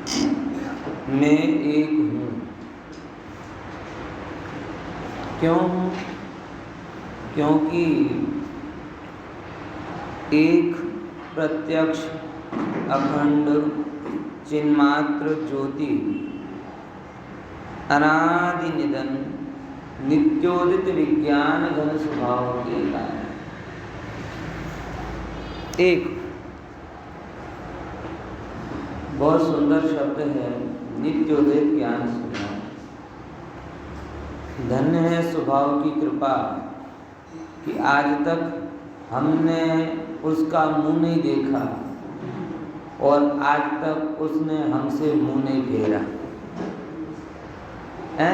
मैं एक हूँ। क्यों हूँ? क्योंकि एक प्रत्यक्ष अखंड चिन्मात्र ज्योति अनादि निधन नित्योदित विज्ञान घन स्वभाव के कारण एक बहुत सुंदर शब्द है, नित्योदित ज्ञान स्वभाव। धन्य है स्वभाव की कृपा कि आज तक हमने उसका मुंह नहीं देखा और आज तक उसने हमसे मुंह नहीं फेरा है।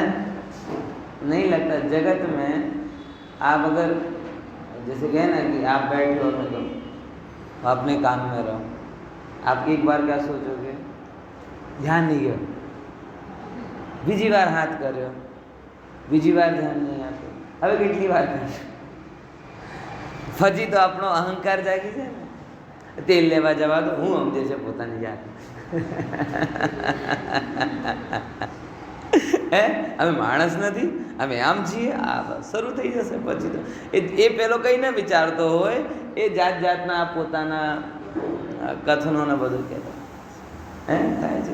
नहीं लगता जगत में आप अगर जैसे कहे ना कि आप बैठे हो मैं तो अपने काम में रहो, आप एक बार क्या सोचोगे? ध्यान नहीं गया, बीजी बार हाथ कर रहे हो, बीजी बार ध्यान नहीं आते, હવે કેટલી વાર કરશો? ફજી તો આપણો અહંકાર જાગી જાય ને, તેલ લેવા જવા દો, હું સમજે છે પોતાની જાત હે અમે માણસ નથી, અમે આમ છીએ, આ શરૂ થઈ જશે પછી તો એ પેલો કંઈ ન વિચારતો હોય, એ જાત જાતના પોતાના કથનોને બધું કહેતો હે થાય છે।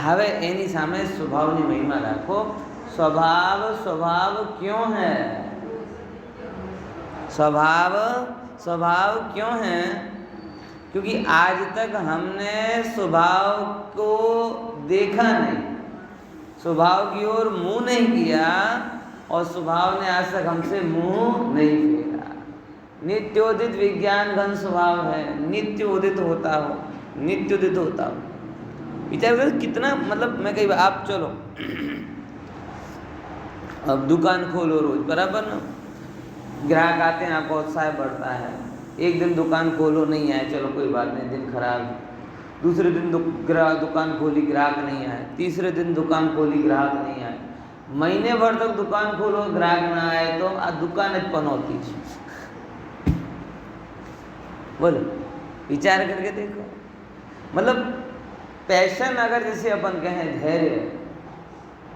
હવે એની સામે સ્વભાવની મહિમા રાખો। स्वभाव स्वभाव क्यों है? स्वभाव क्यों है? क्योंकि आज तक हमने स्वभाव को देखा नहीं, स्वभाव की ओर मुंह नहीं किया और स्वभाव ने आज तक हमसे मुंह नहीं फेरा। नित्योदित विज्ञान घन स्वभाव है, नित्य उदित होता हो, नित्य उदित होता हो। विचार करो कितना, मतलब मैं कही आप चलो अब दुकान खोलो रोज, बराबर ना, ग्राहक आते हैं, आपका उत्साह बढ़ता है। एक दिन दुकान खोलो नहीं आए, चलो कोई बात नहीं, दिन खराब। दूसरे दिन दुकान खोली, ग्राहक नहीं आए। तीसरे दिन दुकान खोली, ग्राहक नहीं आए। महीने भर तक दुकान खोलो, ग्राहक ना आए तो आ दुकान ज पनौती है। बोलो, विचार करके देखो। मतलब पैशन अगर जैसे अपन कहें धैर्य,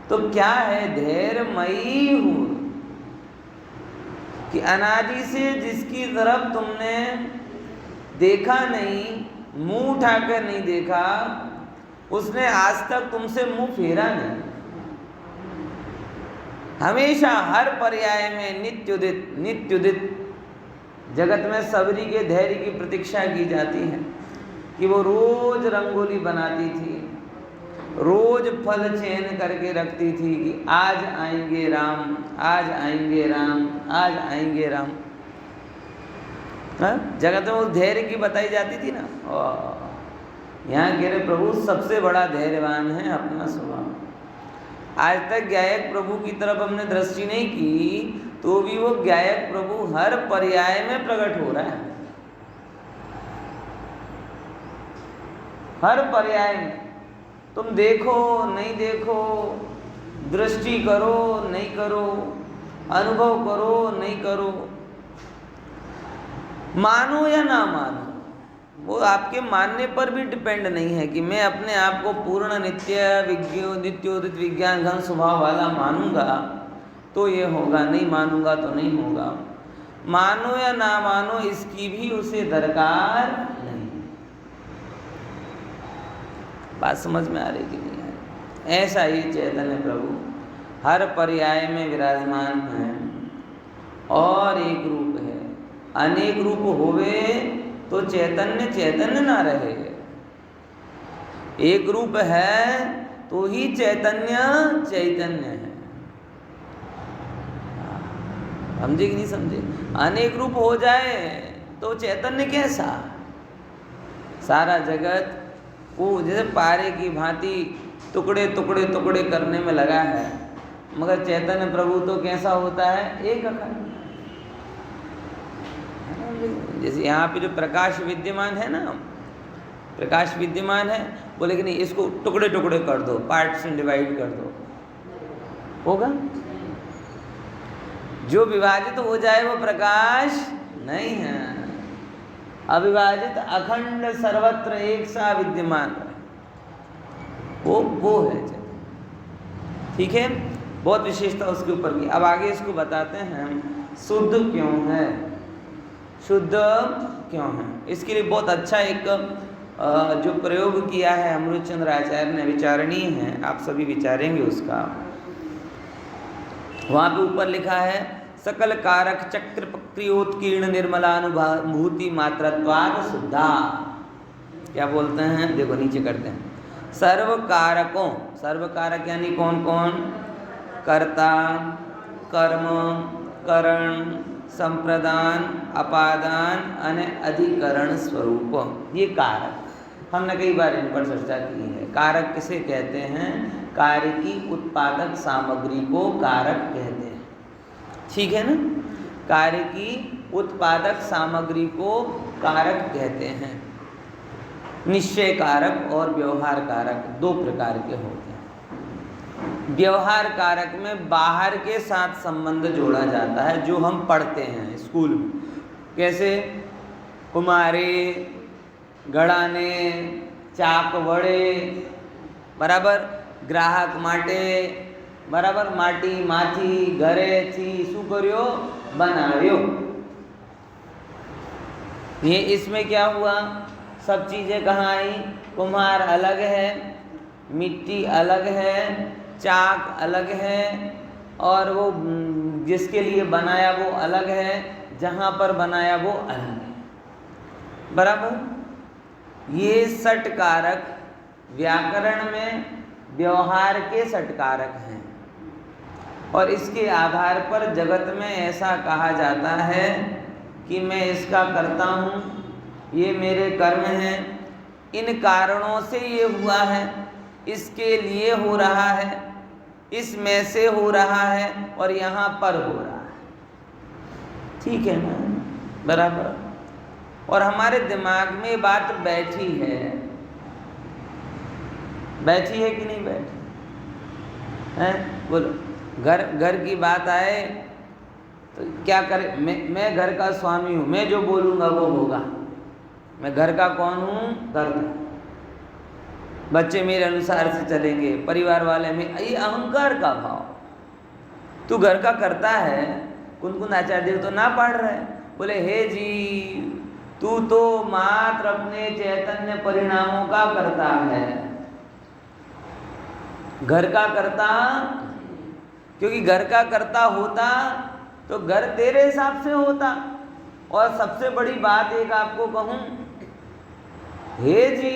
तो क्या है? धैर्यमयी हूँ कि अनादि से जिसकी तरफ तुमने देखा नहीं, मुंह उठाकर नहीं देखा, उसने आज तक तुमसे मुंह फेरा नहीं। हमेशा हर पर्याय में नित्युदित जगत में सबरी के धैर्य की प्रतीक्षा की जाती है कि वो रोज रंगोली बनाती थी, रोज फल चयन करके रखती थी कि आज आएंगे राम, आज आएंगे राम, आज आएंगे राम। जगत में उस धैर्य की बताई जाती थी ना। यहाँ कह रहे प्रभु सबसे बड़ा धैर्यवान है अपना स्वभाव। आज तक गायक प्रभु की तरफ हमने दृष्टि नहीं की, तो भी वो गायक प्रभु हर पर्याय में प्रकट हो रहा है, हर पर्याय में। तुम देखो नहीं देखो, दृष्टि करो नहीं करो, अनुभव करो नहीं करो, मानो या ना मानो, वो आपके मानने पर भी डिपेंड नहीं है कि मैं अपने आप को पूर्ण नित्योदित विज्ञान घन स्वभाव वाला मानूंगा तो ये होगा, नहीं मानूंगा तो नहीं होगा। मानो या ना मानो, इसकी भी उसे दरकार नहीं। बात समझ में आ रही कि नहीं है? ऐसा ही चैतन्य प्रभु हर पर्याय में विराजमान है और एक रूप है। अनेक रूप होवे तो चैतन्य ना रहे। एक रूप है तो ही चैतन्य है। समझे कि नहीं समझे? अनेक रूप हो जाए तो चैतन्य कैसा? सारा जगत वो जैसे पारे की भांति टुकड़े टुकड़े टुकड़े करने में लगा है, मगर चैतन्य प्रभु तो कैसा होता है? एक अखंड। जैसे यहाँ पे जो प्रकाश विद्यमान है ना, प्रकाश विद्यमान है, बोले कि नहीं इसको टुकड़े टुकड़े कर दो, पार्ट्स में डिवाइड कर दो, होगा? जो विभाजित हो जाए वो प्रकाश नहीं है। अविभाजित अखंड सर्वत्र एक सा विद्यमान वो है चैतन्य। ठीक है, बहुत विशेषता उसके ऊपर की। अब आगे इसको बताते हैं शुद्ध क्यों है, शुद्ध क्यों है। इसके लिए बहुत अच्छा एक जो प्रयोग किया है अमृत चंद्र आचार्य ने, विचारणीय है, आप सभी विचारेंगे उसका। वहाँ पे ऊपर लिखा है सकल कारक चक्र प्रक्रियोत्कीर्ण निर्मलानुभूति मात्रत्वाद शुद्धा। क्या बोलते हैं, देखो नीचे करते हैं। सर्व कारकों, सर्व कारक यानी कौन कौन, कर्ता, कर्म, करण, संप्रदान, अपादान, अने अधिकरण स्वरूप, ये कारक हमने कई बार इन पर चर्चा की है। कारक किसे कहते हैं, कार्य की उत्पादक सामग्री को कारक कहते हैं। ठीक है ना, कार्य की उत्पादक सामग्री को कारक कहते हैं। निश्चय कारक और व्यवहार कारक दो प्रकार के होते हैं। व्यवहार कारक में बाहर के साथ संबंध जोड़ा जाता है, जो हम पढ़ते हैं स्कूल में, कैसे कुमारे, घड़ाने, चाक वड़े, बराबर, ग्राहक माटे, बराबर, माटी माथी घरे थी शू कर्यो बनाव्यो। ये इसमें क्या हुआ, सब चीज़ें कहाँ आई, कुम्हार अलग है, मिट्टी अलग है, चाक अलग है, और वो जिसके लिए बनाया वो अलग है, जहाँ पर बनाया वो अलग है, बराबर। ये षटकारक व्याकरण में व्यवहार के षटकारक हैं, और इसके आधार पर जगत में ऐसा कहा जाता है कि मैं इसका करता हूँ, ये मेरे कर्म हैं, इन कारणों से ये हुआ है, इसके लिए हो रहा है, इसमें से हो रहा है, और यहाँ पर हो रहा है। ठीक है ना, बराबर। और हमारे दिमाग में ये बात बैठी है, बैठी है कि नहीं बैठी है, बोलो। घर की बात आए तो क्या करे, मैं घर का स्वामी हूँ, मैं जो बोलूँगा वो होगा, मैं घर का कौन हूँ, कर्ता। बच्चे मेरे अनुसार से चलेंगे, परिवार वाले में, ये अहंकार का भाव। तू घर का करता है, कुन आचार्य देव तो ना पढ़ रहे, बोले हे जी तू तो मात्र अपने चैतन्य परिणामों का करता है, घर का करता, क्योंकि घर का करता होता तो घर तेरे हिसाब से होता। और सबसे बड़ी बात एक आपको कहूँ, हे जी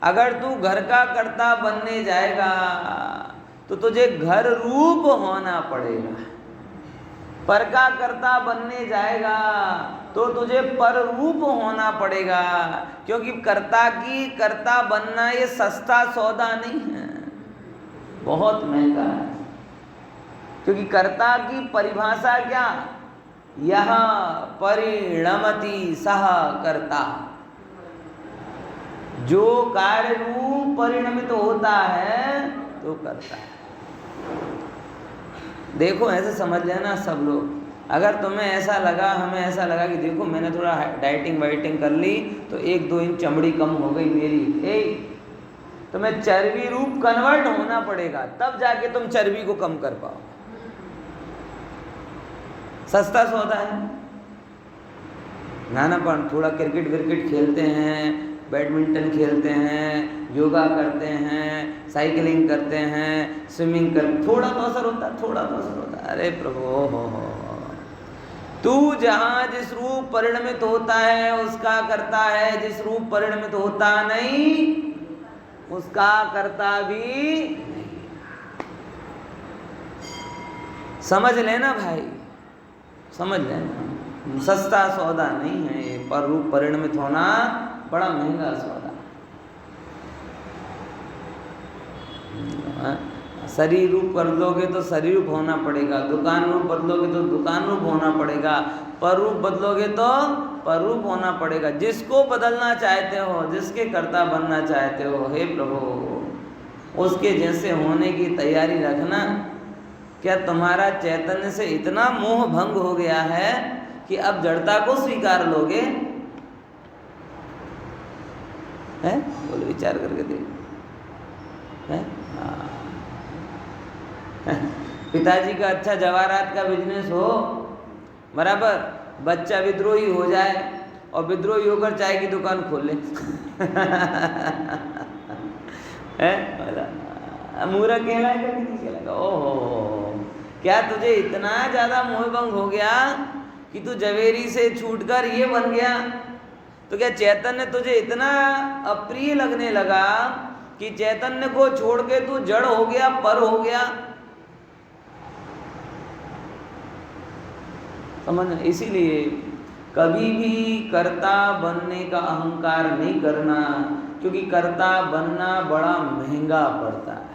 अगर तू घर का कर्ता बनने जाएगा तो तुझे घर रूप होना पड़ेगा, पर का कर्ता बनने जाएगा तो तुझे पर रूप होना पड़ेगा, क्योंकि कर्ता बनना ये सस्ता सौदा नहीं है, बहुत महंगा है। क्योंकि कर्ता की परिभाषा क्या, यह परिणमति सह कर्ता, जो कार्य रूप परिणमित होता है तो करता है। देखो ऐसे समझ लेना सब लोग, अगर तुम्हें ऐसा लगा, हमें ऐसा लगा कि देखो मैंने थोड़ा डाइटिंग वाइटिंग कर ली तो 1-2 इंच चमड़ी कम हो गई मेरी, तुम्हें चर्बी रूप कन्वर्ट होना पड़ेगा, तब जाके तुम चर्बी को कम कर पाओ। सस्ता सौदा है नानापन। थोड़ा क्रिकेट विकेट खेलते हैं, बैडमिंटन खेलते हैं, योगा करते हैं, साइकिलिंग करते हैं, स्विमिंग कर, थोड़ा तो असर होता है, थोड़ा तो असर होता है। अरे प्रभु हो, तू जहाँ जिस रूप परिणमित होता है उसका करता है, जिस रूप परिणमित होता नहीं उसका करता भी नहीं। समझ लेना भाई, समझ लेना, सस्ता सौदा नहीं है ये, पर रूप परिणमित होना बड़ा महंगा सौदा। शरीर रूप बदलोगे तो शरीर रूप होना पड़ेगा, दुकान रूप बदलोगे तो दुकान रूप होना पड़ेगा, पर रूप बदलोगे तो पर रूप होना पड़ेगा। जिसको बदलना चाहते हो, जिसके कर्ता बनना चाहते हो, हे प्रभु उसके जैसे होने की तैयारी रखना। क्या तुम्हारा चैतन्य से इतना मोह भंग हो गया है कि अब जड़ता को स्वीकार लोगे? है? बोलो, विचार करके देख है? पिताजी का अच्छा जवाहरात का बिजनेस हो, बराबर, बच्चा विद्रोही हो जाए और विद्रोही होकर चाय की दुकान खोल ले है? मूर्ख कहलाएगा कि नहीं कहलाएगा? ओहो, क्या तुझे इतना ज़्यादा मोहभंग हो गया कि तू जवेरी से छूटकर ये बन गया? तो क्या चैतन्य तुझे इतना अप्रिय लगने लगा कि चैतन्य को छोड़ के तू जड़ हो गया, पर हो गया? समझ? इसीलिए कभी भी कर्ता बनने का अहंकार नहीं करना, क्योंकि कर्ता बनना बड़ा महंगा पड़ता है।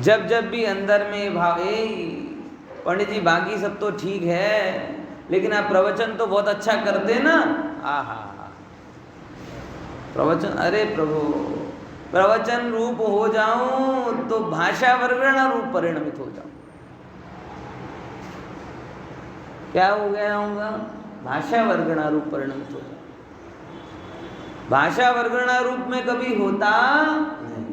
जब जब भी अंदर में भावे, पंडित जी बाकी सब तो ठीक है, लेकिन आप प्रवचन तो बहुत अच्छा करते ना, आहा प्रवचन, अरे प्रभु, प्रवचन रूप हो जाऊं तो भाषा वर्गण रूप परिणमित हो जाऊं। क्या हो गया होगा? भाषा वर्गणा रूप परिणमित हो जाऊं। भाषा वर्गणा रूप में कभी होता नहीं।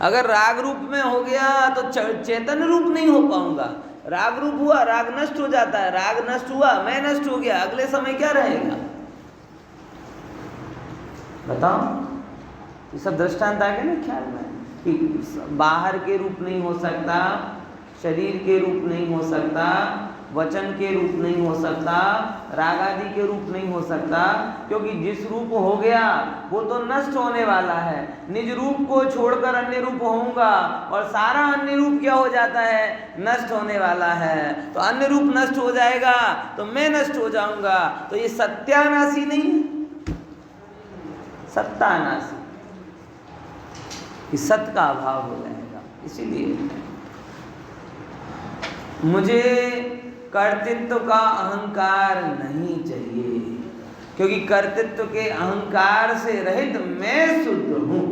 अगर राग रूप में हो गया तो चैतन्य रूप नहीं हो पाऊंगा। राग रूप हुआ, राग नष्ट हो जाता है, राग नष्ट हुआ, मैं नष्ट हो गया, अगले समय क्या रहेगा? बताओ। ये सब दृष्टांत आ गए ना ख्याल में कि बाहर के रूप नहीं हो सकता, शरीर के रूप नहीं हो सकता, वचन के रूप नहीं हो सकता, राग आदि के रूप नहीं हो सकता, क्योंकि जिस रूप हो गया वो तो नष्ट होने वाला है। निज रूप को छोड़कर अन्य रूप होऊंगा और सारा अन्य रूप क्या हो जाता है? नष्ट होने वाला है। तो अन्य रूप नष्ट हो जाएगा तो मैं नष्ट हो जाऊंगा। तो ये सत्यानाशी नहीं है, सत्तानाशी, इस सत्य का अभाव हो जाएगा। इसीलिए मुझे कर्तृत्व का अहंकार नहीं चाहिए, क्योंकि कर्तृत्व के अहंकार से रहित मैं शुद्ध हूं।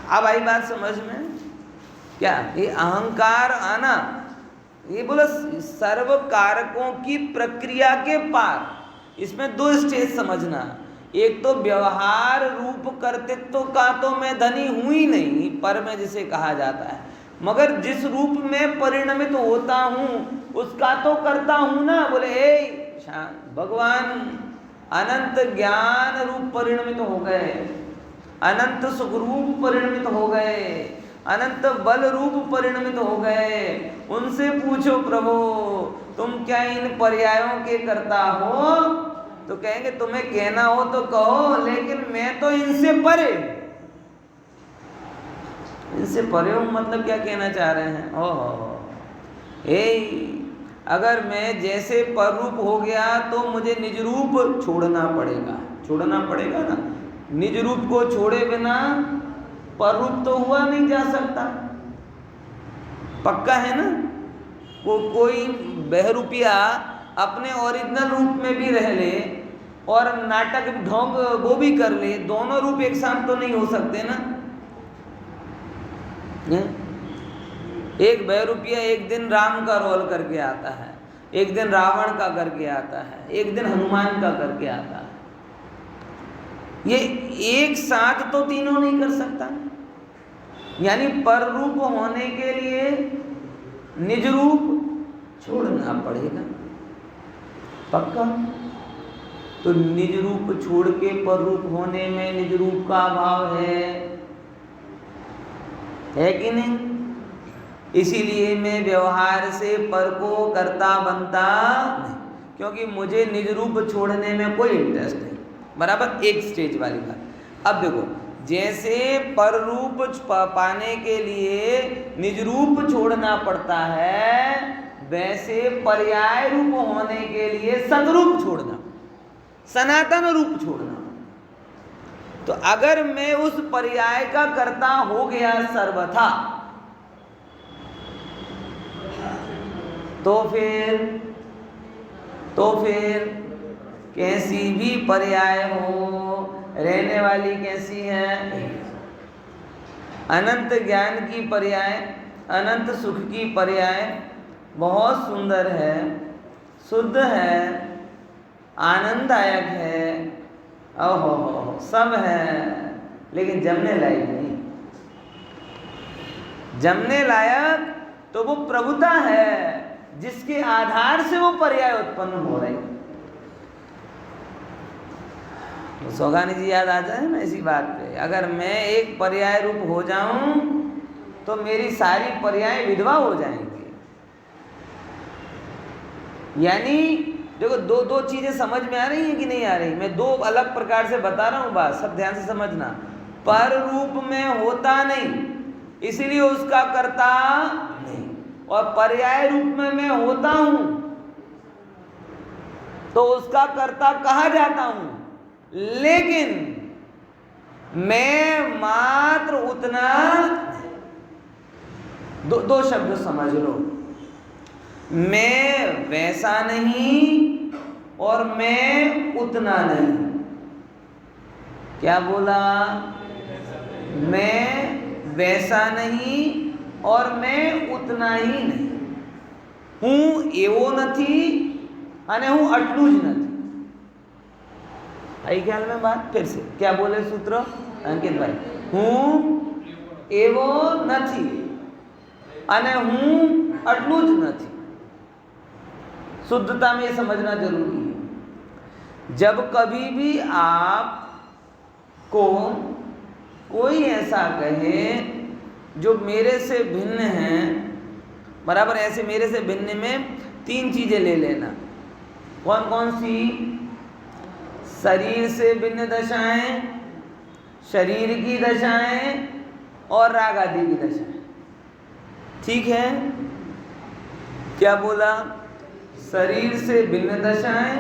अब आई बात समझ में? क्या ये अहंकार आना, ये बोला सर्व कारकों की प्रक्रिया के पार। इसमें दो स्टेज समझना। एक तो व्यवहार रूप कर्तृत्व का तो मैं धनी हूं ही नहीं, पर में जिसे कहा जाता है, मगर जिस रूप में परिणमित होता हूं उसका तो करता हूं ना। बोले ए भगवान अनंत ज्ञान रूप परिणमित हो गए, अनंत सुख रूप परिणमित हो गए, अनंत बल रूप परिणमित हो गए। उनसे पूछो प्रभु तुम क्या इन पर्यायों के करता हो? तो कहेंगे तुम्हें कहना हो तो कहो, लेकिन मैं तो इनसे परे। इनसे परे हूं मतलब क्या कहना चाह रहे हैं? ओहो, अगर मैं जैसे पर रूप हो गया तो मुझे निज रूप छोड़ना पड़ेगा, छोड़ना पड़ेगा ना। निज रूप को छोड़े बिना पर रूप तो हुआ नहीं जा सकता, पक्का है ना। कोई बहरूपिया अपने ओरिजिनल रूप में भी रह ले और नाटक ढोंग वो भी कर ले, दोनों रूप एक साथ तो नहीं हो सकते ना। एक बहरूपिया एक दिन राम का रोल करके आता है, एक दिन रावण का करके आता है, एक दिन हनुमान का करके आता है। ये एक साथ तो तीनों नहीं कर सकता। यानी पर रूप होने के लिए निज रूप छोड़ना पड़ेगा, पक्का। तो निज रूप छोड़ के पर रूप होने में निज रूप का अभाव है कि नहीं? इसीलिए मैं व्यवहार से पर को करता बनता नहीं, क्योंकि मुझे निज रूप छोड़ने में कोई इंटरेस्ट नहीं। बराबर, एक स्टेज वाली बात। अब देखो, जैसे पर रूप पाने के लिए निज रूप छोड़ना पड़ता है, वैसे पर्याय रूप होने के लिए सदरूप छोड़ना, सनातन रूप छोड़ना। तो अगर मैं उस पर्याय का कर्ता हो गया सर्वथा, तो फिर कैसी भी पर्याय हो, रहने वाली कैसी है? अनंत ज्ञान की पर्याय, अनंत सुख की पर्याय बहुत सुंदर है। शुद्ध है, आनंददायक है, ओहो सब है, लेकिन जमने लायक नहीं। जमने लायक तो वो प्रभुता है जिसके आधार से वो पर्याय उत्पन्न हो रहे। तो सौगानी जी याद आ जाए ना इसी बात पे, अगर मैं एक पर्याय रूप हो जाऊं तो मेरी सारी पर्याय विधवा हो जाएंगी। यानी देखो दो चीजें समझ में आ रही हैं कि नहीं आ रही? मैं दो अलग प्रकार से बता रहा हूं बात, सब ध्यान से समझना। पर रूप में होता नहीं इसीलिए उसका कर्ता नहीं, और पर्याय रूप में मैं होता हूं तो उसका कर्ता कहा जाता हूं, लेकिन मैं मात्र उतना दो शब्द समझ लो, मैं वैसा नहीं और मैं उतना नहीं। क्या बोला? मैं वैसा नहीं और मैं उतना ही नहीं। हूँ एवो નથી અને હું આટલું જ નથી। आई ख्याल में बात? फिर से क्या बोले सूत्र अंकित भाई? हूँ एवो નથી અને હું આટલું જ નથી। शुद्धता में समझना जरूरी है। जब कभी भी आपको कोई ऐसा कहे जो मेरे से भिन्न है, बराबर, ऐसे मेरे से भिन्न में तीन चीजें ले लेना। कौन कौन सी? शरीर से भिन्न दशाएं, शरीर की दशाएं और राग आदि की दशाएं। ठीक है? क्या बोला? शरीर से भिन्न दशाएं,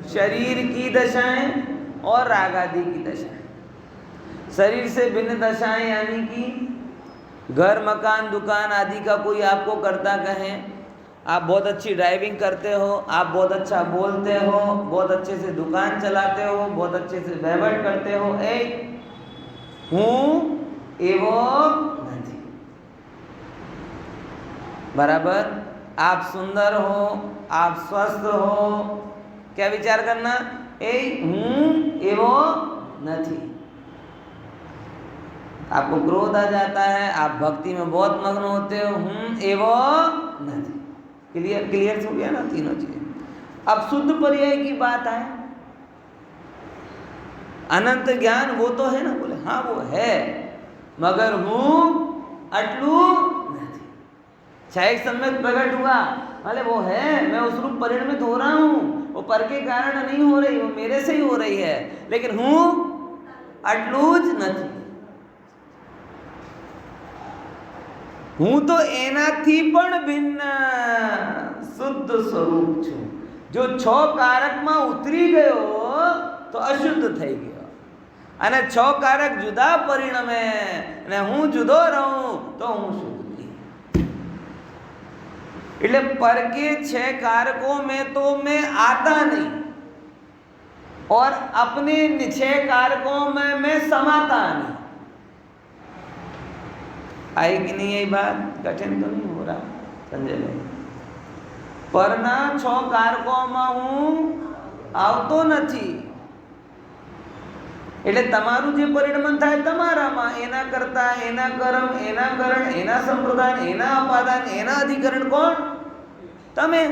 शरीर की दशाएं और राग आदि की दशाएं। शरीर से भिन्न दशाएं यानी कि घर मकान दुकान आदि का कोई आपको कर्ता कहे, आप बहुत अच्छी ड्राइविंग करते हो, आप बहुत अच्छा बोलते हो, बहुत अच्छे से दुकान चलाते हो, बहुत अच्छे से वहीवट करते हो, हूँ एवो नहीं, बराबर। आप सुंदर हो, आप स्वस्थ हो, क्या विचार करना? हूँ एवो नहीं। आपको क्रोध आ जाता है, आप भक्ति में बहुत मग्न होते हो, हूँ एवो नहीं। क्लियर हो गया ना तीनों चीजें। अब शुद्ध पर्याय की बात है। अनंत ज्ञान वो तो है ना? बोले हाँ वो है, मगर हूँ अटलू नहीं। छायक सम्यक प्रकट हुआ, बोले वो है, मैं उस रूप परिणमित हो रहा हूँ, वो पर के कारण नहीं हो रही, वो मेरे से ही हो रही है, लेकिन हूँ अटलूज नहीं। હું તો એનાથી પણ ભિન્ન શુદ્ધ સ્વરૂપ છું। જો છ કારકમાં ઉતરી ગયો તો અશુદ્ધ થઈ ગયો, અને છ કારક જુદા પરિણમે અને હું જુદો રહું તો હું શુદ્ધ નહીં। એટલે પર के छह कारकों में तो मैं आता नहीं, और अपने छह कारकों में मैं समाता नहीं। आई कि नहीं? यही बात कठिन तो नहीं हो रहा संजय भाई? पરના છ કારકોમાં હું આવતો નથી, એટલે તમારું જે પરિણમન થાય તમારામાં, એના કરતા એના કર્મ એના કરણ એના સંપ્રદાન એના અપાદાન એના અધિકરણ કોણ? તમે।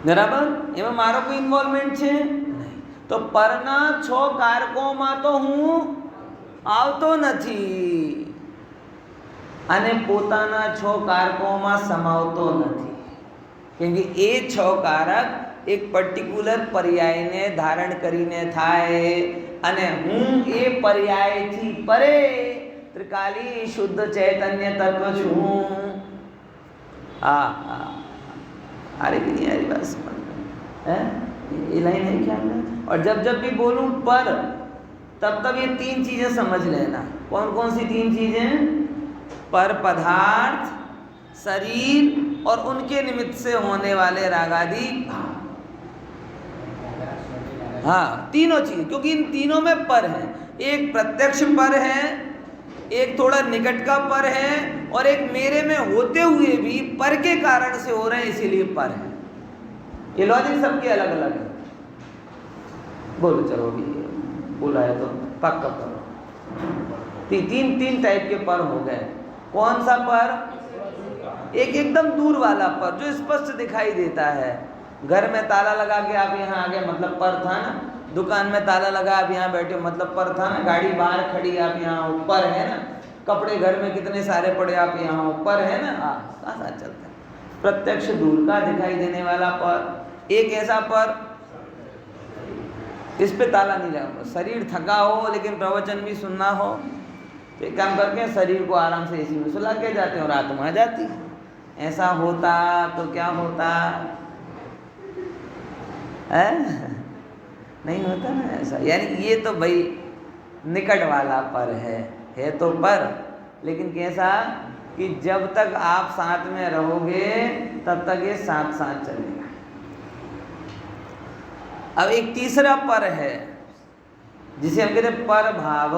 બરાબર? એમાં મારો કોઈ ઇન્વોલ્વમેન્ટ છે નહીં। તો પરના છ કારકોમાં તો હું આવતો નથી અને પોતાના છ કારકોમાં સમાવતો નથી, કેમ કે એ છ કારક એક પર્ટિક્યુલર પર્યાયને ધારણ કરીને થાય, અને હું એ પર્યાયથી પરે ત્રિકાલી શુદ્ધ ચૈતન્ય તત્વ છું। हाँ हाँ, अरे भी नहीं यारी बात समझ है, ये लाइन है क्या? और जब जब भी बोलूं पर, तब ये तीन चीजें समझ लेना। कौन कौन सी तीन चीजें? पर पदार्थ, शरीर और उनके निमित्त से होने वाले रागादि। हाँ, तीनों चीजें, क्योंकि इन तीनों में पर है। एक प्रत्यक्ष पर है, एक थोड़ा निकट का पर है, और एक मेरे में होते हुए भी पर के कारण से हो रहे हैं, इसीलिए पर है। ये लॉजिक सबके अलग अलग है। बोलो चलो भी बोला है तो पक्का करो। तीन टाइप के पर हो गए। कौन सा पर? एक एकदम दूर वाला पर जो स्पष्ट दिखाई देता है। घर में ताला लगा के आप यहाँ आ गए, मतलब पर था ना। दुकान में ताला लगा आप यहाँ बैठे, मतलब पर था ना। गाड़ी बाहर खड़ी आप यहाँ ऊपर है ना। कपड़े घर में कितने सारे पड़े आप यहाँ ऊपर है ना। साथ चलता है। प्रत्यक्ष दूर का दिखाई देने वाला पर। एक ऐसा पर इस पे ताला नहीं लगा। शरीर थका हो लेकिन प्रवचन भी सुनना हो तो एक काम करके शरीर को आराम से एसी में सुला के जाते हैं और आत्मा आ जाती। ऐसा होता तो क्या होता है? नहीं होता ना ऐसा। यानी ये तो भाई निकट वाला पर है तो पर, लेकिन कैसा कि जब तक आप साथ में रहोगे तब तक ये साथ साथ चलेगा। अब एक तीसरा पर है जिसे हम कहते हैं पर भाव।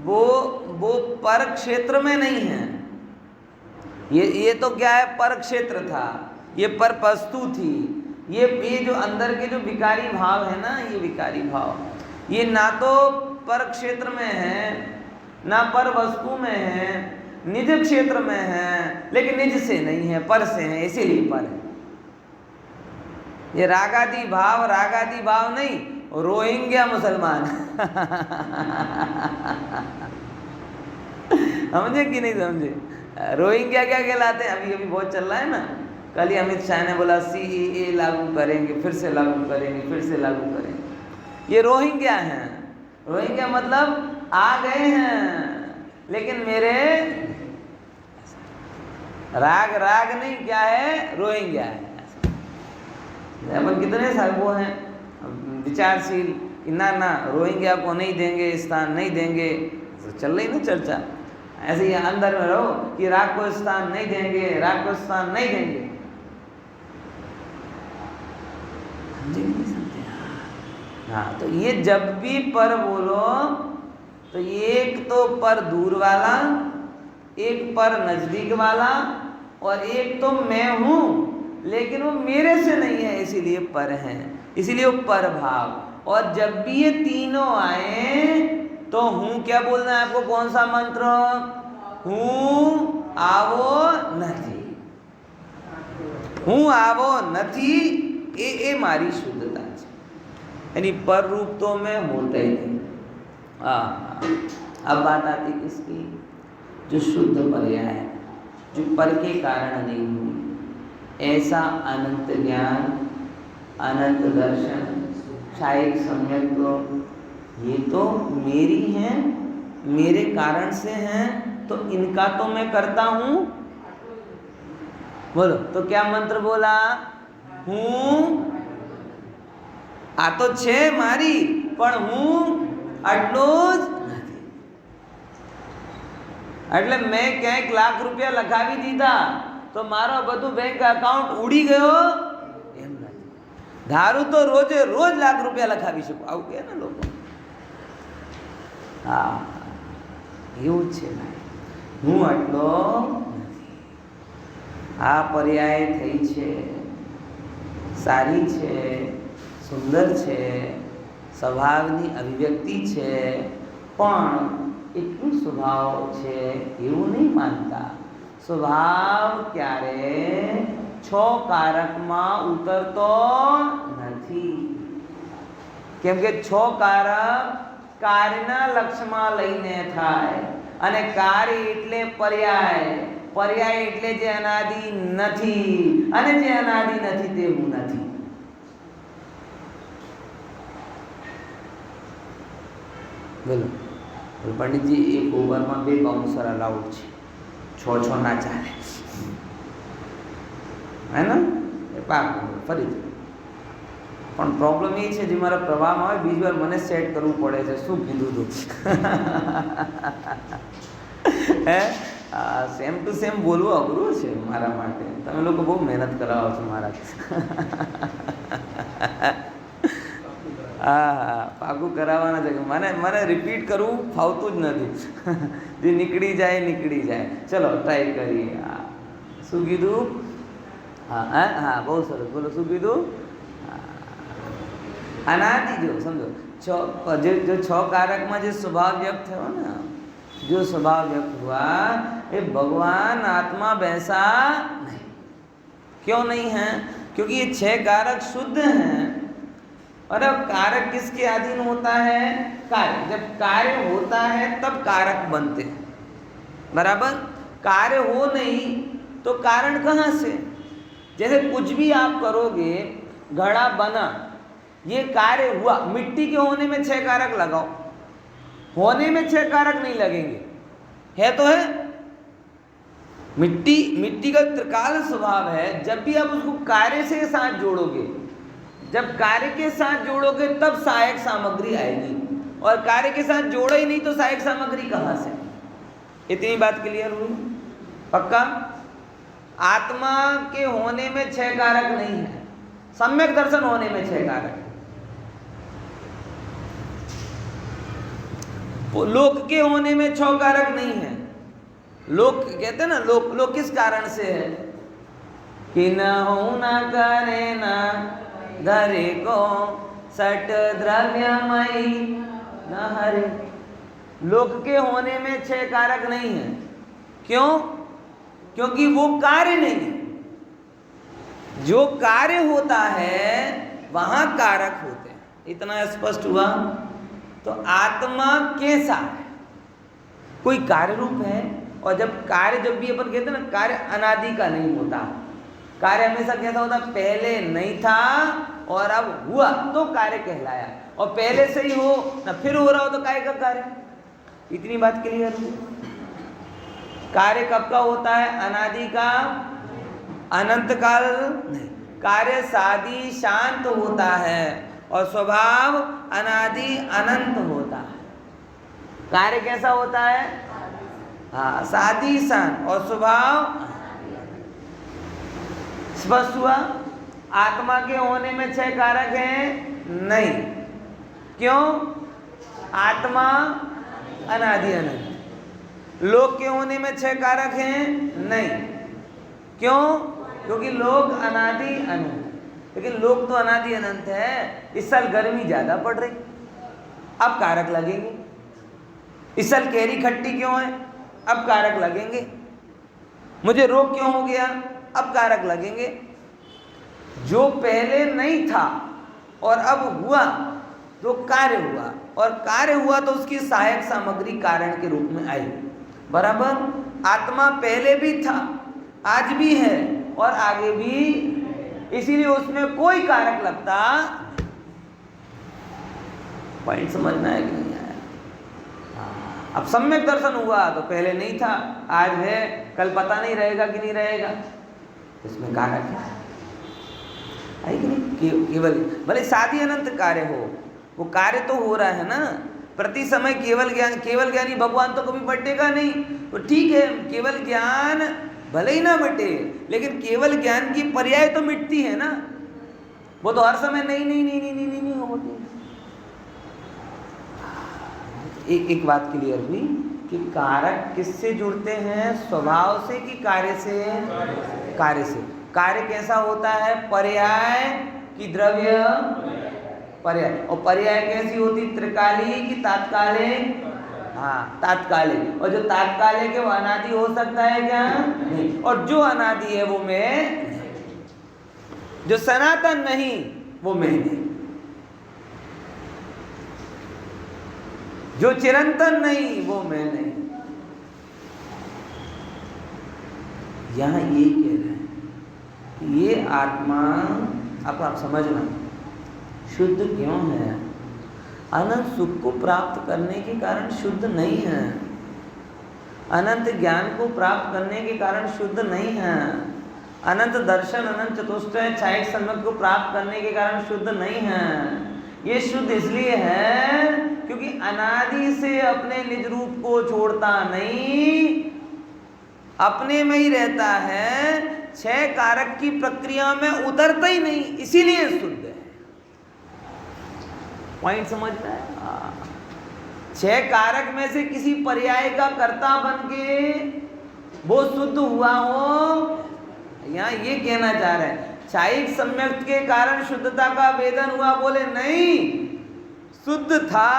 वो पर क्षेत्र में नहीं है। ये तो क्या है? पर क्षेत्र था, ये पर वस्तु थी। ये जो अंदर के जो विकारी भाव है ना, ये विकारी भाव ये ना तो पर क्षेत्र में है ना पर वस्तु में है, निज क्षेत्र में है लेकिन निज से नहीं है, पर से है, इसीलिए पर है। ये रागादि भाव नहीं, रोहिंग्या मुसलमान समझे कि नहीं समझे? रोहिंग्या क्या कहलाते हैं? अभी बहुत चल रहा है ना। कल ही अमित शाह ने बोला CAA लागू करेंगे, फिर से लागू करेंगे। ये रोहिंग्या हैं। रोहिंग्या मतलब आ गए हैं लेकिन मेरे राग नहीं, क्या है? रोहिंग्या है। अपन कितने साल वो हैं विचारशील, ना रोहिंग्या को नहीं देंगे, स्थान नहीं देंगे, तो चल रही ना चर्चा। ऐसे ही अंदर में रहो कि राग को स्थान नहीं देंगे, हाँ। तो ये जब भी पर बोलो तो एक तो पर दूर वाला, एक पर नजदीक वाला, और एक तो मैं हूँ लेकिन वो मेरे से नहीं है, इसीलिए पर है, इसीलिए वो पर भाव। और जब भी ये तीनों आए तो हूँ क्या बोलना है आपको? कौन सा मंत्र? हूँ आवो નથી એ મારી શુદ્ધતા છે। यानी पर रूप तो मैं होता ही नहीं। अब बात आती किसकी? जो शुद्ध पर्याय है, जो पर के कारण नहीं हुई। ऐसा अनंत ज्ञान, अनंत दर्शन, क्षायिक सम्यक ये तो मेरी हैं, मेरे कारण से हैं, तो इनका तो मैं करता हूँ। बोलो तो क्या मंत्र बोला? हूँ आ तो छे मारी, पण हूँ आटલું જ નથી। એટલે મેં ક્યાંક લાખ રૂપિયા લખાવી દીધા તો મારો બધું બેંક અકાઉન્ટ ઉડી ગયો એમ નથી। ધારું તો રોજે રોજ લાખ રૂપિયા લખાવી શકું, આવું કહે ને લોકો। હા એવું જ છે ભાઈ, હું આટલો નથી। આ પર્યાય થઈ છે, સારી છે, સુંદર છે, સ્વભાવની અભિવ્યક્તિ છે, પણ એટલું સ્વભાવ છે એવું નહીં માનતા। સ્વભાવ ક્યારે છ કારકમાં ઉતરતો નથી, કેમ કે છ કારક કાર્યના લક્ષમાં લઈને થાય, અને કાર્ય એટલે પર્યાય, પર્યાય એટલે જે અનાદિ નથી, અને જે અનાદિ નથી તે હું નથી। બોલો पंडित जी, एक ओवर में 2 बाउंसर अलाउड है, 6 ना चाले, है ना? पाक फरी पण प्रॉब्लम ये है जी मारा प्रवाह में आवे बीज बार मने सेट करवू पड़े छे। शुं कीधुं तो है सेम टू सेम बोलवू अघरू छे मारा माटे। तमे लोको बहु मेहनत करावो छो मारा। હા પાકું કરાવવાના છે. મને રિપીટ કરવું ફાવતું જ નથી. જે નીકળી જાય. ચલો ટ્રાય કરીએ. હા શું કીધું? હા બહુ સરસ. બોલો શું કીધું? अनादि जो समझो जो छह कारक में जो स्वभाव व्यक्त हो ना, जो स्वभाव व्यक्त हुआ ये भगवान आत्मा वैसा नहीं. क्यों नहीं है? क्योंकि ये छह कारक शुद्ध हैं. और अब कारक किसके अधीन होता है? कार्य. जब कार्य होता है तब कारक बनते हैं. बराबर. कार्य हो नहीं तो कारण कहाँ से? जैसे कुछ भी आप करोगे, घड़ा बना, ये कार्य हुआ. मिट्टी के होने में छह कारक लगाओ, होने में छह कारक नहीं लगेंगे. है तो है. मिट्टी का त्रिकाल स्वभाव है. जब भी आप उसको कार्य से साथ जोड़ोगे, जब कार्य के साथ जोड़ोगे तब सहायक सामग्री आएगी. और कार्य के साथ जोड़ा ही नहीं तो सहायक सामग्री कहाँ से? इतनी बात क्लियर हुई? पक्का? आत्मा के होने में छह कारक नहीं है. सम्यक दर्शन होने में छह कारक. लोक के होने में छह कारक नहीं है. लोक कहते हैं ना, लोक किस कारण से है? कि न हो न करे न धरे को सट द्रव्यमयी न हरे. लोक के होने में छह कारक नहीं है. क्यों? क्योंकि वो कार्य नहीं है. जो कार्य होता है वहां कारक होते हैं. इतना स्पष्ट हुआ? तो आत्मा कैसा है? कोई कार्य रूप है. और जब भी अपन कहते हैं ना, कार्य अनादि का नहीं होता. कार्य हमेशा कैसा होता? पहले नहीं था और अब हुआ तो कार्य कहलाया. और पहले से ही हो ना फिर हो रहा हो तो काय का कार्य. इतनी बात क्लियर हुई? कार्य कब का होता है? अनादि का. अनंत काल नहीं. कार्य सादी शांत होता है और स्वभाव अनादि अनंत होता है. कार्य कैसा होता है? हाँ, सादी शांत और स्वभाव. स्पष्ट हुआ? आत्मा के होने में छह कारक हैं? नहीं. क्यों? आत्मा अनादि अनंत. लोक के होने में छह कारक हैं? नहीं. क्यों? क्योंकि लोक अनादि अनंत. लेकिन लोक तो अनादि अनंत है. इस साल गर्मी ज्यादा पड़ रही, अब कारक लगेंगे. इस साल कैरी खट्टी क्यों है? अब कारक लगेंगे. मुझे रोग क्यों हो गया? अब कारक लगेंगे. जो पहले नहीं था और अब हुआ तो कार्य हुआ. और कार्य हुआ तो उसकी सहायक सामग्री कारण के रूप में आई. बराबर. आत्मा पहले भी था, आज भी है और आगे भी. इसीलिए उसमें कोई कारक लगता. पॉइंट समझना है कि नहीं आया? अब सम्यक दर्शन हुआ तो पहले नहीं था, आज है, कल पता नहीं रहेगा कि नहीं रहेगा. इसमें कारक है कि नहीं? केवल भले सादी अनंत कार्य हो, वो कार्य तो हो रहा है ना प्रति समय. केवल ज्ञानी भगवान तो कभी बटेगा नहीं. तो ठीक है, केवल ज्ञान भले ही ना बटे, लेकिन केवल ज्ञान की पर्याय तो मिटती है ना. वो तो हर समय नहीं होती. एक बात क्लियर हुई कि कारक किससे जुड़ते हैं? स्वभाव से कि कार्य से? कार्य से. कार्य कैसा होता है? पर्याय कि द्रव्य? पर्याय. और पर्याय कैसी होती? त्रिकालिक कि तात्कालिक? हाँ, तात्कालिक. और जो तात्कालिक है वो अनादि हो सकता है क्या? नहीं. और जो अनादि है वो मैं नहीं. जो सनातन नहीं वो मैं नहीं. जो चिरंतन नहीं वो मैं नहीं. यहां ये कह रहे हैं कि ये आत्मा, अब आप समझना, शुद्ध क्यों है? अनंत सुख को प्राप्त करने के कारण शुद्ध नहीं है. अनंत ज्ञान को प्राप्त करने के कारण शुद्ध नहीं है. अनंत दर्शन, अनंत चतुष्टय छायक सम्यक को प्राप्त करने के कारण शुद्ध नहीं है. ये शुद्ध इसलिए है क्योंकि अनादि से अपने निज रूप को छोड़ता नहीं, अपने में ही रहता है. छह कारक की प्रक्रिया में उतरता ही नहीं, इसीलिए शुद्ध है. पॉइंट समझ में आया? 6 कारक में से किसी पर्याय का कर्ता बन के वो शुद्ध हुआ हो, यहाँ ये कहना चाह रहे हैं। क्षायिक सम्यक्त के कारण शुद्धता का वेदन हुआ, बोले नहीं, शुद्ध था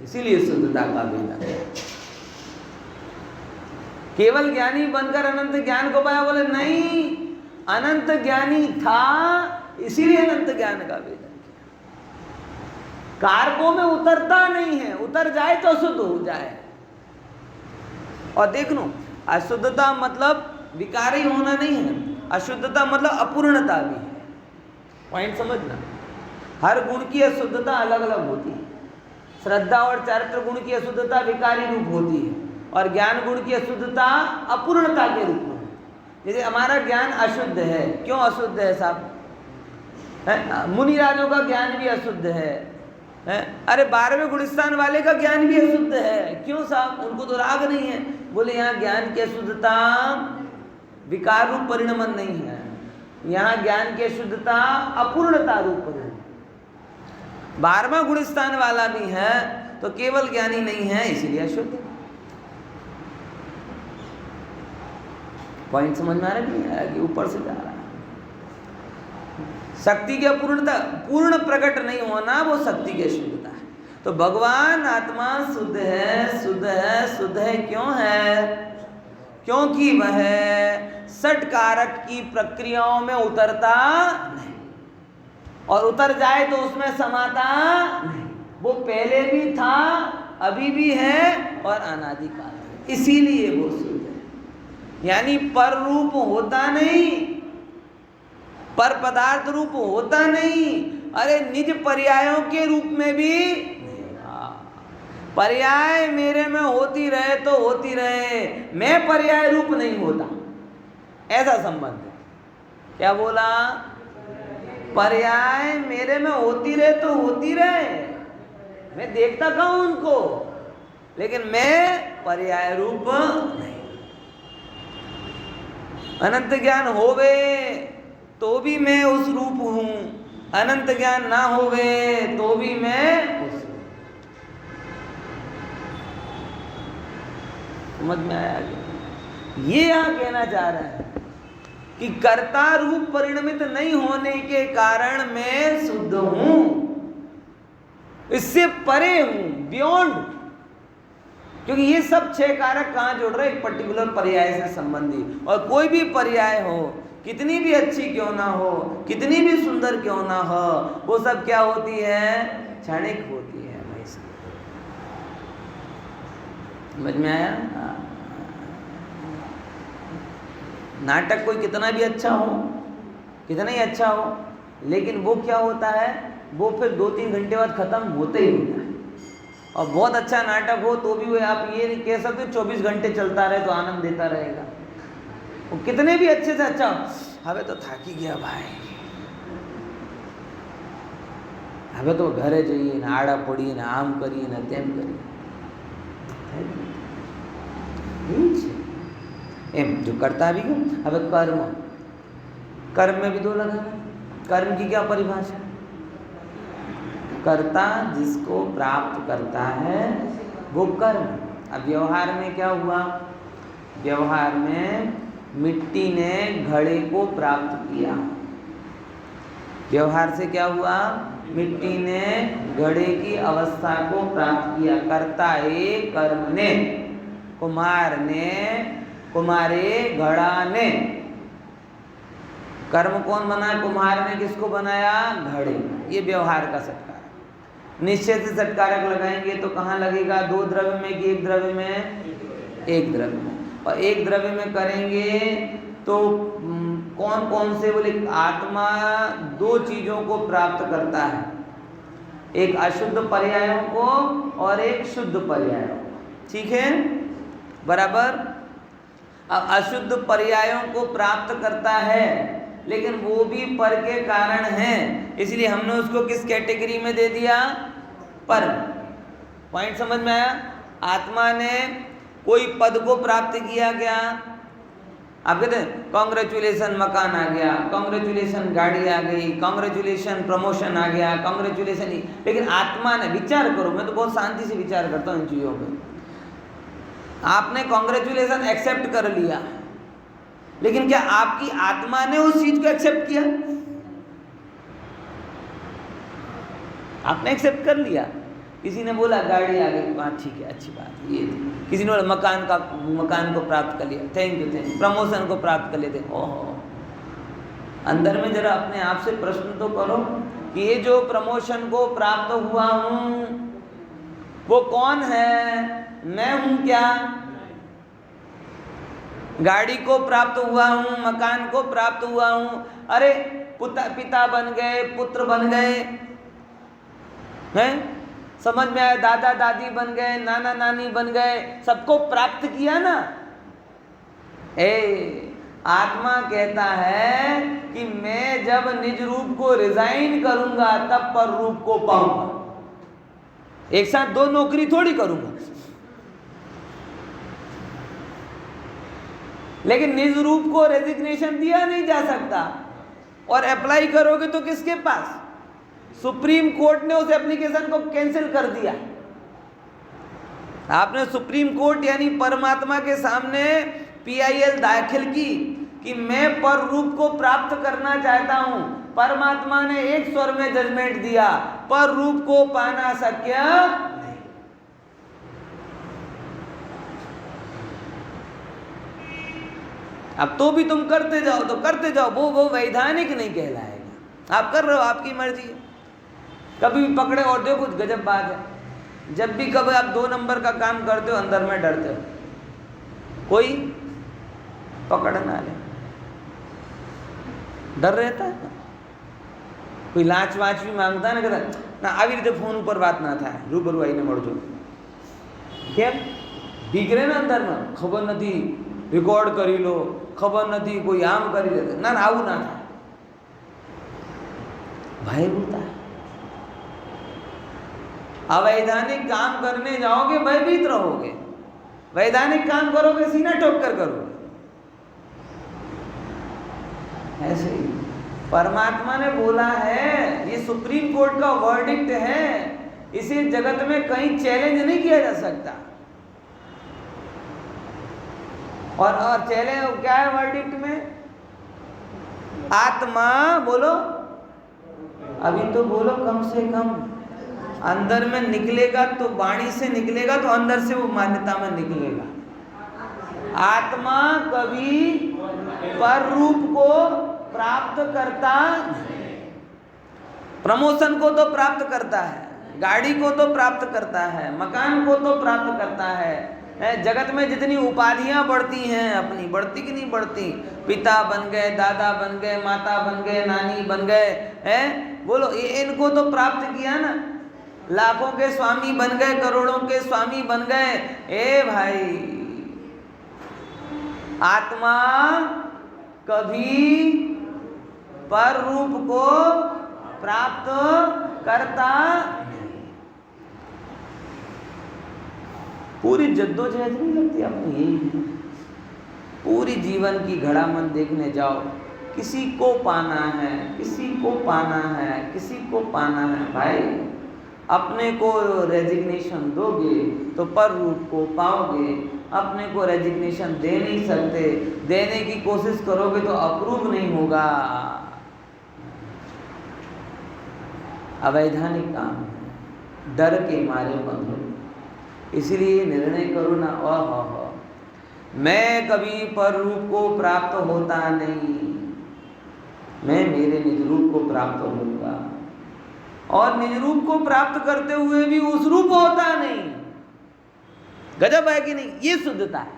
इसीलिए शुद्धता का वेदन। केवल ज्ञानी बनकर अनंत ज्ञान को पाया, बोले नहीं, अनंत ज्ञानी था इसीलिए अनंत ज्ञान का वेदन किया। कारकों में उतरता नहीं है, उतर जाए तो शुद्ध हो जाए। और देख लो, अशुद्धता मतलब विकारी होना नहीं है, अशुद्धता मतलब अपूर्णता भी है। पॉइंट समझना, हर गुण की अशुद्धता अलग अलग होती है। श्रद्धा और चारित्र गुण की अशुद्धता विकारी रूप होती है, और ज्ञान गुण की अशुद्धता अपूर्णता के रूप में। जैसे हमारा ज्ञान अशुद्ध है, क्यों अशुद्ध है साहब? मुनिराजों का ज्ञान भी अशुद्ध है, अरे 12वें गुणस्थान वाले का ज्ञान भी अशुद्ध है, क्यों साहब? उनको तो राग नहीं है। बोले यहाँ ज्ञान की अशुद्धता विकार रूप परिणमन नहीं है, यहाँ ज्ञान की अशुद्धता अपूर्णता रूप परिणमन। 12वां गुणस्थान वाला भी है तो केवल ज्ञानी नहीं है, इसीलिए अशुद्ध। पॉइंट समझ में आ रहा है कि ऊपर से जा रहा है? शक्ति की अपूर्णता, पूर्ण प्रकट नहीं होना, वो शक्ति की अशुद्धता है। तो भगवान आत्मा शुद्ध है, शुद्ध है, शुद्ध है क्यों है? क्योंकि वह षट कारक की प्रक्रियाओं में उतरता नहीं, और उतर जाए तो उसमें समाता नहीं। वो पहले भी था, अभी भी है और अनादिकाल है, इसीलिए वो शुद्ध है। यानी पर रूप होता नहीं, पर पदार्थ रूप होता नहीं, अरे निज पर्यायों के रूप में भी पर्याय मेरे में होती रहे तो होती रहे, मैं पर्याय रूप नहीं होता, ऐसा संबंध है। क्या बोला? पर्याय मेरे में होती रहे तो होती रहे, मैं देखता कहूं उनको, लेकिन मैं पर्याय रूप नहीं। अनंत ज्ञान होवे तो भी मैं उस रूप हूं, अनंत ज्ञान ना होवे तो भी मैं उस। समझ में आया? ये यहां कहना चाह रहे हैं कि कर्ता रूप परिणमित नहीं होने के कारण मैं शुद्ध हूं, इससे परे हूं, बियॉन्ड। क्योंकि ये सब 6 कारक कहां जोड़ रहे हैं? एक पर्टिकुलर पर्याय से संबंधी। और कोई भी पर्याय हो, कितनी भी अच्छी क्यों ना हो, कितनी भी सुंदर क्यों ना हो, वो सब क्या होती है? क्षणिक होती है। भाई समझ में आया? नाटक कोई कितना भी अच्छा हो, कितना ही अच्छा हो, लेकिन वो क्या होता है? वो फिर 2-3 घंटे बाद खत्म होते ही होता है। और बहुत अच्छा नाटक हो तो भी वो, आप ये नहीं कह सकते 24 घंटे चलता रहे तो आनंद देता रहेगा। वो कितने भी अच्छे से अच्छा, हमें तो थाकी गया भाई, हमें तो घरे जाइए ना, आड़ा पड़िए ना, आम करिए ना, तेम करिए, एम जो करता भी हो। अब कर्म, कर्म में भी 2 लगा। कर्म की क्या परिभाषा? कर्ता जिसको प्राप्त करता है वो कर्म। अब व्यवहार में क्या हुआ? व्यवहार में मिट्टी ने घड़े को प्राप्त किया। व्यवहार से क्या हुआ? मिट्टी ने घड़े की अवस्था को प्राप्त किया। कर्ता है कर्म ने, कुम्हार ने, कुम्हारे घड़ा ने। कर्म कौन बना? कुम्हार ने किसको बनाया? घड़े। ये व्यवहार का सटकार। निश्चय से सटकारक लगाएंगे तो कहाँ लगेगा? 2 द्रव्य में कि 1 द्रव्य में? 1 द्रव्य में। और 1 द्रव्य में करेंगे तो कौन कौन से? बोले आत्मा 2 चीजों को प्राप्त करता है, एक अशुद्ध पर्यायों को और एक शुद्ध पर्यायों को। ठीक है, बराबर। अब अशुद्ध पर्यायों को प्राप्त करता है, लेकिन वो भी पर के कारण हैं, इसलिए हमने उसको किस कैटेगरी में दे दिया? पर। पॉइंट समझ में आया? आत्मा ने कोई पद को प्राप्त किया क्या? आप कहते हैं कॉन्ग्रेचुलेसन मकान आ गया, कॉन्ग्रेचुलेसन गाड़ी आ गई, कॉन्ग्रेचुलेसन प्रमोशन आ गया, कॉन्ग्रेचुलेसन। लेकिन आत्मा ने, विचार करो, मैं तो बहुत शांति से विचार करता हूँ इन चीज़ों पे। आपने कॉन्ग्रेचुलेसन एक्सेप्ट कर लिया, लेकिन क्या आपकी आत्मा ने उस चीज को एक्सेप्ट किया? आपने एक्सेप्ट कर लिया। किसी ने बोला गाड़ी आ गई, हाँ ठीक है, अच्छी बात है, ये थी। किसी ने बोला मकान को प्राप्त कर लिया, थैंक यू, प्रमोशन को प्राप्त कर लेते। ओहो, अंदर में जरा अपने आप से प्रश्न तो करो कि ये जो प्रमोशन को प्राप्त हुआ हूं वो कौन है? मैं हूं क्या? गाड़ी को प्राप्त हुआ हूं, मकान को प्राप्त हुआ हूं, अरे पिता बन गए, पुत्र बन गए, हैं, समझ में आया, दादा दादी बन गए, नाना नानी बन गए, सबको प्राप्त किया ना। आत्मा कहता है कि मैं जब निज रूप को रिजाइन करूंगा तब पर रूप को पाऊंगा। एक साथ दो नौकरी थोड़ी करूंगा। लेकिन निज रूप को रेजिग्नेशन दिया नहीं जा सकता, और अप्लाई करोगे तो किसके पास? सुप्रीम कोर्ट ने उस एप्लीकेशन को कैंसिल कर दिया। आपने सुप्रीम कोर्ट यानी परमात्मा के सामने PIL दाखिल की कि मैं पर रूप को प्राप्त करना चाहता हूं। परमात्मा ने एक स्वर में जजमेंट दिया, पर रूप को पाना शक्य नहीं। अब तो भी तुम करते जाओ तो करते जाओ, वो वैधानिक नहीं कहलाएगा। आप कर रहे हो, आपकी मर्जी है। कभी भी पकड़े और देखो, कुछ गजब बात है, जब भी कभी आप 2 नंबर का काम करते हो अंदर में डरते हो कोई पकड़ ना ले, डर रहता है ना। कोई लाच वाच भी मांगता है ना, कहता ना આવી રીતે ફોન ઉપર વાત ના થાય, રૂબરૂ આવીને મળજો। કેમ? બીક રહે ને અંદર में, ખબર નથી रिकॉर्ड કરી લો, ખબર નથી કોઈ આમ કરી લે, ના આવું ના થાય, भय होता है। अवैधानिक काम करने जाओगे भयभीत रहोगे, वैधानिक काम करोगे सीना ठोक कर करोगे। ऐसे ही परमात्मा ने बोला है, ये सुप्रीम कोर्ट का वर्डिक्ट है, इसे जगत में कहीं चैलेंज नहीं किया जा सकता। और चैलेंज क्या है वर्डिक्ट में? आत्मा, बोलो अभी तो बोलो, कम से कम अंदर में निकलेगा तो, वाणी से निकलेगा तो अंदर से वो मान्यता में निकलेगा। आत्मा कभी पर रूप को प्राप्त करता, प्रमोशन को तो प्राप्त करता है, गाड़ी को तो प्राप्त करता है, मकान को तो प्राप्त करता है। जगत में जितनी उपाधियां बढ़ती हैं अपनी, बढ़ती कि नहीं बढ़ती? पिता बन गए, दादा बन गए, माता बन गए, नानी बन गए, हैं, बोलो इनको तो प्राप्त किया ना। लाखों के स्वामी बन गए, करोड़ों के स्वामी बन गए। ए भाई, आत्मा कभी पर रूप को प्राप्त करता नहीं। पूरी जद्दोजहद नहीं लगती अपनी, यही पूरी जीवन की घड़ामन देखने जाओ, किसी को पाना है, किसी को पाना है, किसी को पाना है। भाई अपने को रेजिग्नेशन दोगे तो पर रूप को पाओगे, अपने को रेजिग्नेशन दे नहीं सकते, देने की कोशिश करोगे तो अप्रूव नहीं होगा। अवैधानिक काम डर के मारे मत हो, इसलिए निर्णय करो ना, ओह मैं कभी पर रूप को प्राप्त होता नहीं, मैं मेरे निज रूप को प्राप्त होऊंगा। और निज रूप को प्राप्त करते हुए भी उस रूप होता नहीं। गजब है कि नहीं? ये शुद्धता है।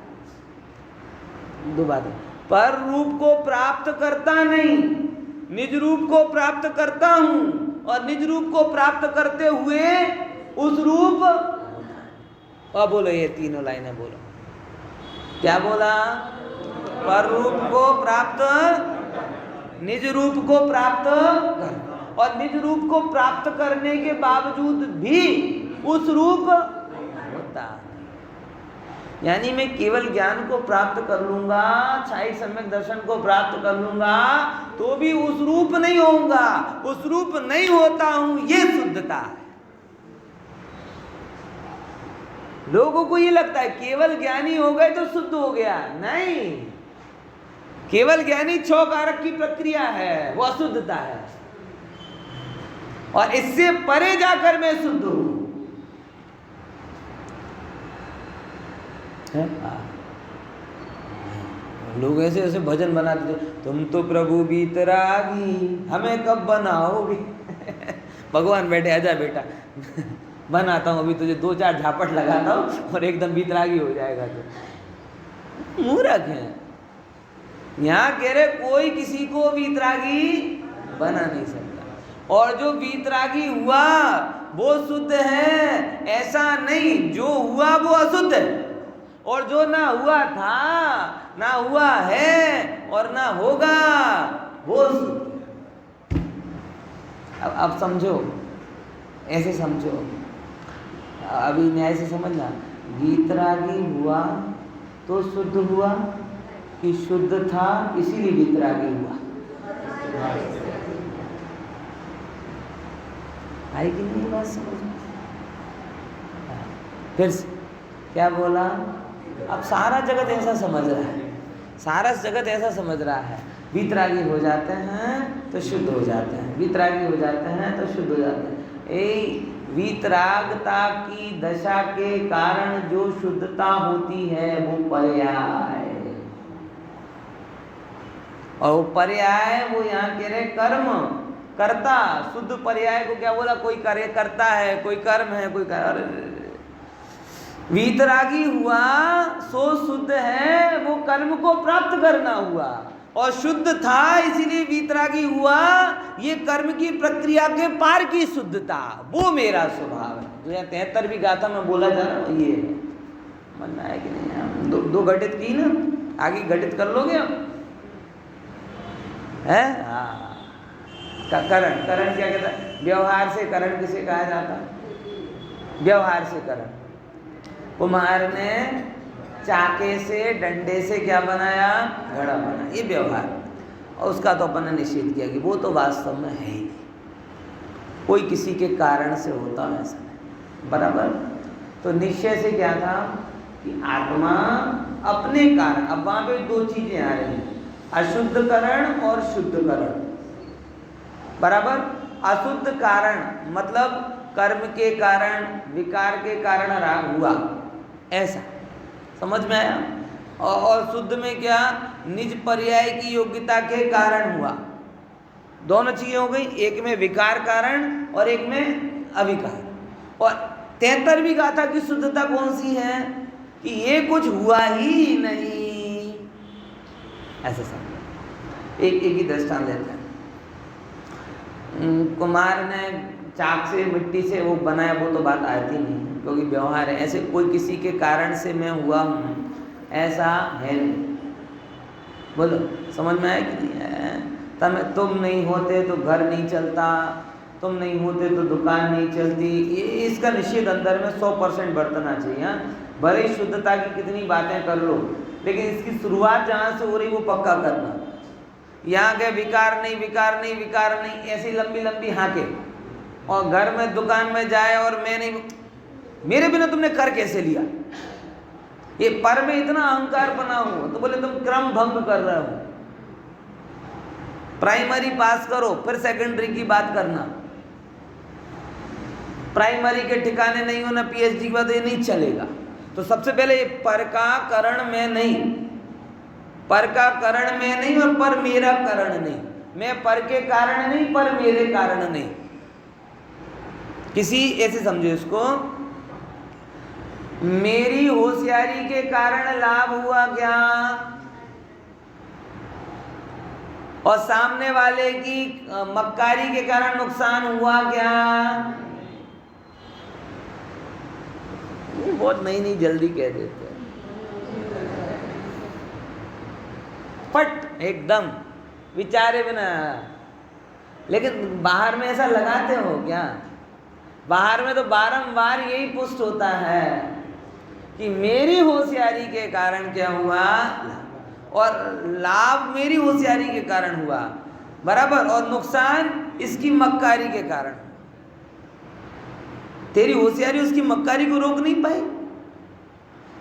दो बातें, पर रूप को प्राप्त करता नहीं, निज रूप को प्राप्त करता हूं, और निज रूप को प्राप्त करते हुए उस रूप। और बोलो ये तीनों लाइनें बोलो। क्या बोला? पर रूप को प्राप्त, निज रूप को प्राप्त कर, और निज रूप को प्राप्त करने के बावजूद भी उस रूप होता। यानी मैं केवल ज्ञान को प्राप्त कर लूंगा, छाई सम्यक दर्शन को प्राप्त कर लूंगा, तो भी उस रूप नहीं होऊंगा, उस रूप नहीं होता हूं, ये शुद्धता है। लोगों को ये लगता है केवल ज्ञानी हो गए तो शुद्ध हो गया, नहीं। केवल ज्ञानी 6 कारक की प्रक्रिया है, वो अशुद्धता है, और इससे परे जाकर मैं शुद्ध हूं। लोग ऐसे ऐसे भजन बनाते थे, तुम तो प्रभु बीतरागी हमें कब बनाओगे। भगवान बैठे, आजा बेटा बनाता हूँ, अभी तुझे 2-4 झापट लगाता हूँ और एकदम बीतरागी हो जाएगा। तो मूर्ख है। यहाँ कह रहे कोई किसी को बीतरागी बना नहीं सकता, और जो बीतरागी हुआ वो शुद्ध है, ऐसा नहीं जो हुआ वो अशुद्ध है, और जो ना हुआ था, ना हुआ है और ना होगा वो शुद्ध। अब समझो, ऐसे समझो, अभी न्याय से समझना, वीतरागी हुआ तो शुद्ध हुआ कि शुद्ध था इसीलिए वीतरागी हुआ? आई कि नहीं बात समझ में? फिर क्या बोला? अब सारा जगत ऐसा समझ रहा है, सारा जगत ऐसा समझ रहा है, वीतरागी हो जाते हैं तो शुद्ध हो जाते हैं, वीतरागी हो जाते हैं तो शुद्ध हो जाते हैं। वीतरागता की दशा के कारण जो शुद्धता होती है वो पर्याय, और पर्याय वो यहाँ कह रहे कर्म कर्ता। शुद्ध पर्याय को क्या बोला? कोई कार्य करता है, कोई कर्म है, कोई वीतरागी हुआ सो शुद्ध है, वो कर्म को प्राप्त करना हुआ, और शुद्ध था इसीलिए वीतरागी हुआ, ये कर्म की प्रक्रिया के पार की शुद्धता, वो मेरा स्वभाव है। जो यहाँ 73वीं गाथा में बोला जा रहा है, ये मन आया कि नहीं? दो घटित की ना, आगे घटित कर लोगे आप? है हाँ। करण, करण क्या कहता है? व्यवहार से करण किसे कहा जाता है? व्यवहार से करण। कुम्हार ने चाके से, डंडे से क्या बनाया? घड़ा बनाया, ये व्यवहार। और उसका तो अपन ने निषेध किया कि वो तो वास्तव में है ही नहीं, कोई किसी के कारण से होता है, ऐसा नहीं, बराबर। तो निश्चय से क्या था कि आत्मा अपने कारण, अब वहां पे 2 चीजें आ रही हैं, अशुद्धकरण और शुद्धकरण, बराबर। अशुद्ध कारण मतलब कर्म के कारण, विकार के कारण राग हुआ, ऐसा समझ में आया? और शुद्ध में क्या? निज पर्याय की योग्यता के कारण हुआ। दोनों चीजें हो गई, एक में विकार कारण और एक में अविकार। और 73वीं गाथा की शुद्धता कौन सी है? कि ये कुछ हुआ ही नहीं, ऐसे समझो। एक ही दृष्टांत लेते हैं। कुम्हार ने चाक से, मिट्टी से वो बनाया, वो तो बात आती नहीं, क्योंकि व्यवहार है, ऐसे कोई किसी के कारण से मैं हुआ हूँ, ऐसा है नहीं। बोलो समझ में आया कि नहीं? तुम नहीं होते तो घर नहीं चलता, तुम नहीं होते तो दुकान नहीं चलती, ये इसका निषेध अंदर में 100% बरतना चाहिए। भले ही शुद्धता की कितनी बातें कर लो, लेकिन इसकी शुरुआत जहाँ से हो रही वो पक्का करना। यहाँ के विकार नहीं, विकार नहीं, विकार नहीं, ऐसी लंबी लंबी हाके, और घर में दुकान में जाए और मैं नहीं, मेरे बिना तुमने कर कैसे लिया? ये पर में इतना अहंकार बना हुआ, तो बोले तुम क्रम भंग कर रहे हो। प्राइमरी पास करो, फिर सेकेंडरी की बात करना। प्राइमरी के ठिकाने नहीं होना, पीएचडी के बाद ये नहीं चलेगा। तो सबसे पहले ये पर का करण में नहीं, पर का करण में नहीं, और पर मेरा करण नहीं। मैं पर के कारण नहीं, पर मेरे कारण नहीं। किसी ऐसे समझो इसको, मेरी होशियारी के कारण लाभ हुआ क्या, और सामने वाले की मक्कारी के कारण नुकसान हुआ क्या? बहुत नई जल्दी कह देते हैं, फट एकदम विचारे बिना। लेकिन बाहर में ऐसा लगाते हो क्या? बाहर में तो बारंबार यही पुष्ट होता है कि मेरी होशियारी के कारण क्या हुआ, और लाभ मेरी होशियारी के कारण हुआ, बराबर, और नुकसान इसकी मक्कारी के कारण। तेरी होशियारी उसकी मक्कारी को रोक नहीं पाई।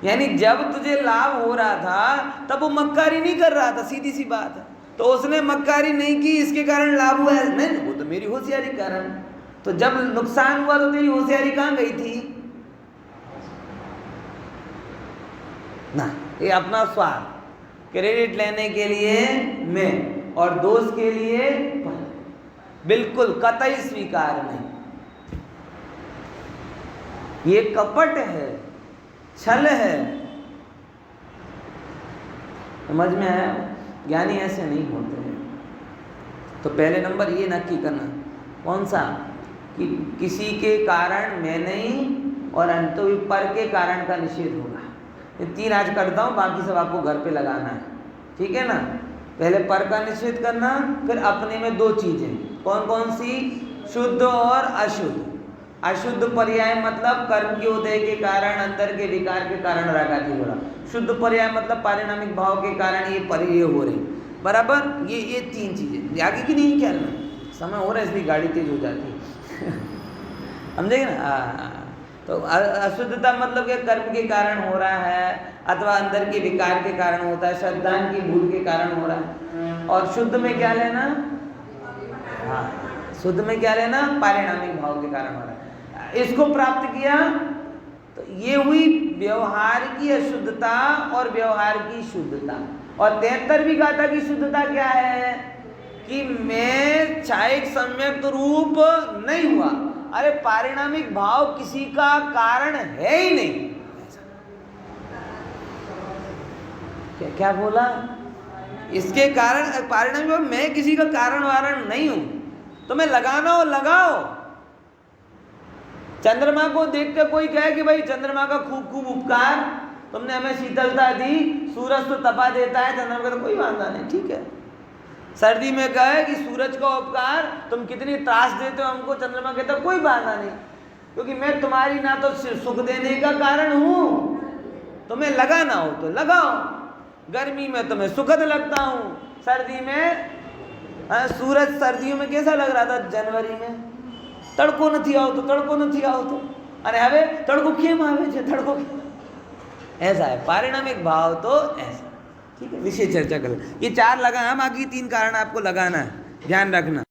यानी जब तुझे लाभ हो रहा था तब वो मक्कारी नहीं कर रहा था, सीधी सी बात है। तो उसने मक्कारी नहीं की, इसके कारण लाभ हुआ है, नहीं, वो तो मेरी होशियारी के कारण। तो जब नुकसान हुआ तो तेरी होशियारी कहाँ गई थी ना। ये अपना स्वार्थ, क्रेडिट लेने के लिए मैं और दोस्त के लिए बिल्कुल कतई स्वीकार नहीं। ये कपट है, छल है। समझ में आया? ज्ञानी ऐसे नहीं होते हैं। तो पहले नंबर ये नक्की करना, कौन सा, कि किसी के कारण मैं नहीं और अंतो पर के कारण का निषेध होगा। ये 3 आज करता हूँ, बाकी सब आपको घर पे लगाना है, ठीक है ना। पहले पर का निषेध करना, फिर अपने में 2 चीजें, कौन कौन सी, शुद्ध और अशुद्ध। अशुद्ध पर्याय मतलब कर्म के उदय के कारण, अंदर के विकार के कारण राग आदि हो रहा। शुद्ध पर्याय मतलब पारिणामिक भाव के कारण ये परिय हो रही, बराबर। ये 3 चीजें आगे की नहीं, क्या समय हो रहा है इसलिए गाड़ी तेज हो जाती है समझेंगे ना। तो अशुद्धता मतलब कि कर्म के कारण हो रहा है अथवा अंदर के विकार के कारण होता है, श्रद्धान की भूल के कारण हो रहा है। और शुद्ध में क्या लेना, हाँ, शुद्ध में क्या लेना, पारिणामिक भाव के कारण हो रहा है। इसको प्राप्त किया तो ये हुई व्यवहार की अशुद्धता और व्यवहार की शुद्धता। और 73वीं गाथा की शुद्धता क्या है, कि मैं चाहे सम्यक रूप नहीं हुआ, अरे पारिणामिक भाव किसी का कारण है ही नहीं। क्या बोला, इसके कारण पारिणामिक भाव, मैं किसी का कारण वारण नहीं हूं। तुम्हें लगाना हो लगाओ। चंद्रमा को देखकर कोई कहे कि भाई चंद्रमा का खूब खूब उपकार, तुमने हमें शीतलता दी, सूरज तो तपा देता है, चंद्रमा का तो कोई वादा नहीं, ठीक है। सर्दी में कहे कि सूरज का उपकार, तुम कितनी त्रास देते हो हमको, चंद्रमा कहता कोई बाधा नहीं, क्योंकि मैं तुम्हारी ना तो सुख देने का कारण हूं, तुम्हें लगाना हो तो लगाओ। गर्मी में तुम्हें सुखद लगता हूं, सर्दी में सूरज सर्दियों में कैसा लग रहा था, जनवरी में तड़को नहीं आवतो, तड़को नहीं आवतो, अरे हवे तड़को केम आवे छे, तड़को ऐसा है। पारिणामिक भाव तो ऐसा, ठीक है। विषय चर्चा करें, ये 4 लगा, हम आगे 3 कारण आपको लगाना है, ध्यान रखना।